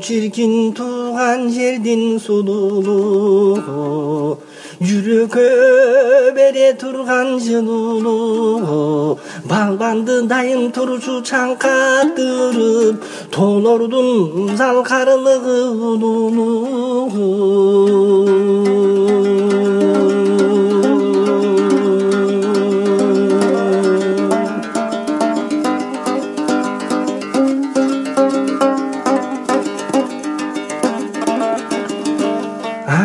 çirkin tuğan жердин сулуулугу, жүрөккө бере турган жылуулугу, балбанды дайым турчу чаңкаттырып, тоолордун залкарылыгы улуулугу.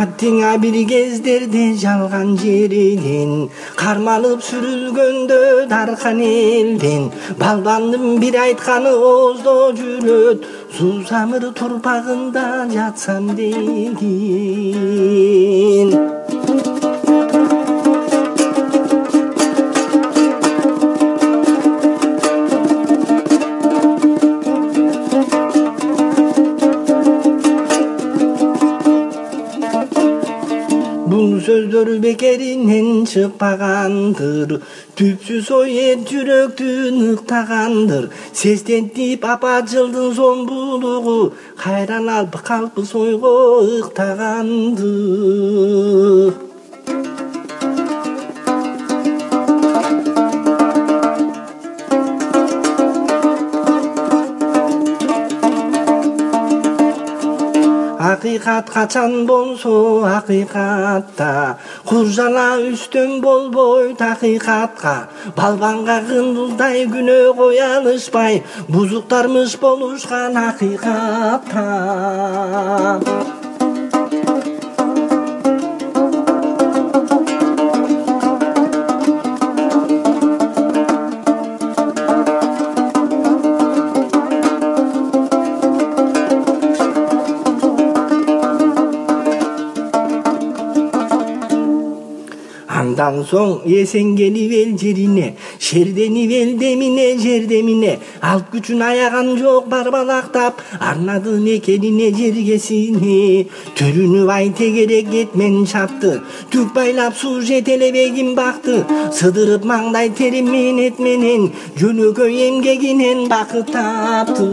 Аттиңа бир кездерде жалган жерден, кармалып сүрүлгөндө даркан элден, балбандын бир айтканы ооздо жүрөт, суусамыр турпагында жатсам деген. Бул сөздөр бекеринен чыкпагандыр, түпсүз ой жүрөктү ныктагандыр. Сестентип апачылдын зомбулугу, кайран алып калпы сойго ыктагандыр. Акыйкат качан болсо акыйкатта, куржала үстөн болбой такыйкатка, балбанга кындылдай күнөө кое алышпай, бузуктармыш болушкан акыйкатта. Андан соң эсенгелип эл жерине, шерденип эл демине, жердемине, алып күчүн аяган жок барбалактап, арнады некелине жергесине. Төрүнүп ай тегерек кетмен чапты, түк байлап суу жетелебегин бакты, сыдырып маңдай терим менет менен, жөнөкөй эмгегинен бакыт тапты.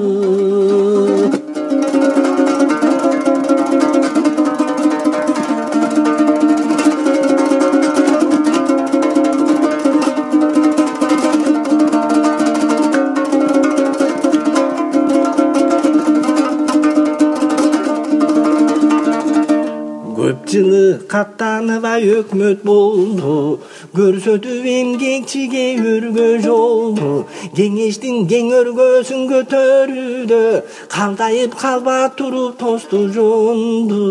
Көп жылы каттанып өкмөт болду, көрсөтүп эмгекчиге өргө жолду. Кеңештин кең өргөсүн көтөрүүдө, калтайып калба туруп тосту жонду.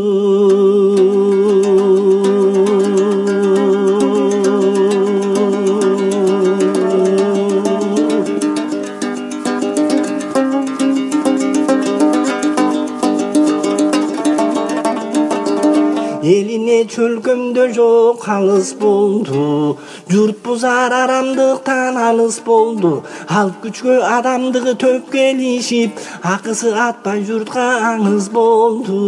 Элине чөлкөмдө жок алыс болду, журт бузар арамдыктан алыс болду. Алып күчкө адамдыгы төпкелишип, акысы атпай журтка аңыз болду.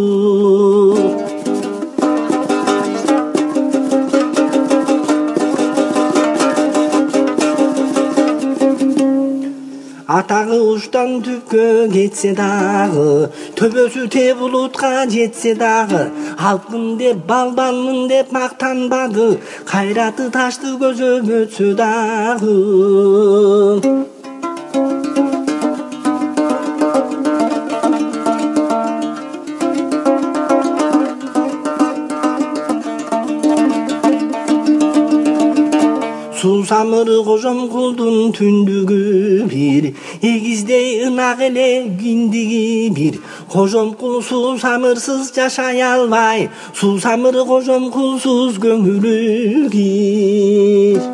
Атагы уштан түпкө кетсе дагы, төбөсү те булутка жетсе дагы, алпмын деп балбанмын деп мактанбады, кайраты ташты көзөмөтсө дагы. Суусамыр кожомкулдун түндүгү бир, эгиздей ынак эле киндиги бир. Кожомкул суусамырсыз жашай албай, суусамыр кожомкулсуз көңүлү кир.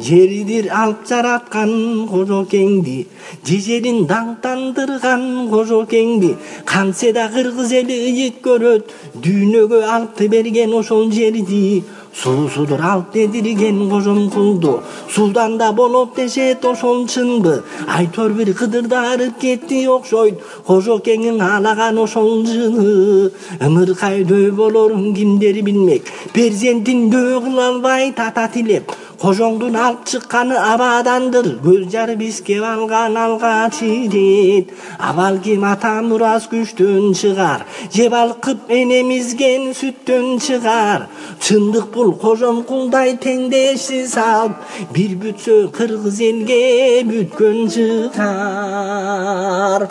Жердир алып жараткан Кожокеңди, жежерин даңктандырган Кожокеңди, кантсе да кыргыз эли ыйык көрөт, дүйнөгө алып берген ошол жерди. Суусудур алып дедирген Кожомкулду, сулдан да болот дешет ошол чынбы? Айтор бир кыдырдарып кетти окшойт, Кожокеңиң алаган ошол жылы. Ымыркай болорун кимдер билмек, перзентин дөө кыла албай тата тилеп, Кожоңдун алып чыкканы абадандыр, көз жарып искеп алган алгач ирет. Абалким ата мурас күчтөн чыгар, же балкып энемизген сүттөн чыгар. Чындык бул Кожомкулдай теңдешсиз алып, бир бүтсө кыргыз элге бүткөн чыгар.